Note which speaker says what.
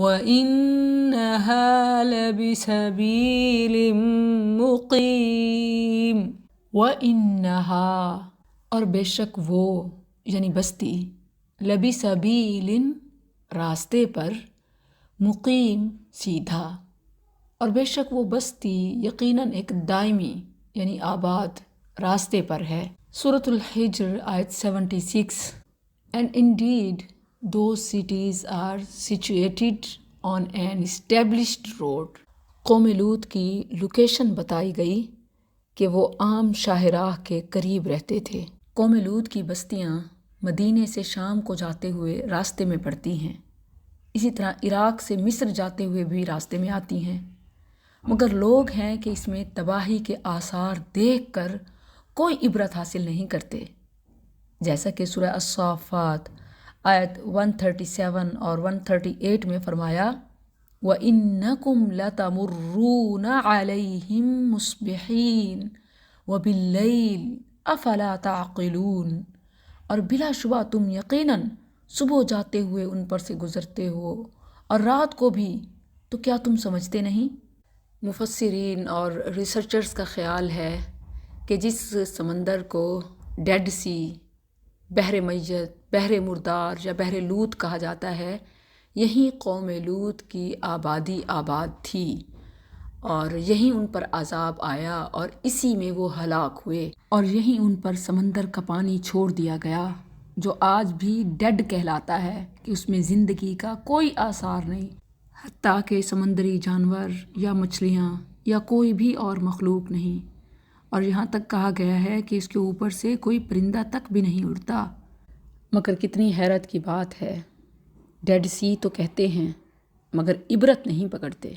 Speaker 1: وَإِنَّهَا لَبِسَبِيلٍ مُقِيمٍ۔ وَإِنَّهَا اور بے شک وہ یعنی بستی، لَبِسَبِیلٍ راستے پر، مقیم سیدھا، اور بے شک وہ بستی یقیناً ایک دائمی یعنی آباد راستے پر ہے۔ سورۃ الحجر آیت 76۔ And indeed those cities are situated on an established road۔ قوم لوط کی لوکیشن بتائی گئی کہ وہ عام شاہراہ کے قریب رہتے تھے۔ قوم لوط کی بستیاں مدینے سے شام کو جاتے ہوئے راستے میں پڑتی ہیں، اسی طرح عراق سے مصر جاتے ہوئے بھی راستے میں آتی ہیں، مگر لوگ ہیں کہ اس میں تباہی کے آثار دیکھ کر کوئی عبرت حاصل نہیں کرتے، جیسا کہ سورہ الصافات آیت 137 اور 138 میں فرمایا وَإِنَّكُمْ لَتَمُرُّونَ عَلَيْهِمْ مُصْبِحِينَ وَبِاللَّيْلِ أَفَلَا تَعْقِلُونَ، اور بلا شبہ تم یقیناً صبح جاتے ہوئے ان پر سے گزرتے ہو اور رات کو بھی، تو کیا تم سمجھتے نہیں؟ مفسرین اور ریسرچرز کا خیال ہے کہ جس سمندر کو ڈیڈ سی، بحر میت، بحر مردار یا بحر لوط کہا جاتا ہے، یہیں قوم لوط کی آبادی آباد تھی، اور یہیں ان پر عذاب آیا اور اسی میں وہ ہلاک ہوئے، اور یہیں ان پر سمندر کا پانی چھوڑ دیا گیا جو آج بھی ڈیڈ کہلاتا ہے کہ اس میں زندگی کا کوئی آثار نہیں، حتیٰ کہ سمندری جانور یا مچھلیاں یا کوئی بھی اور مخلوق نہیں، اور یہاں تک کہا گیا ہے کہ اس کے اوپر سے کوئی پرندہ تک بھی نہیں اڑتا۔ مگر کتنی حیرت کی بات ہے، ڈیڈ سی تو کہتے ہیں مگر عبرت نہیں پکڑتے۔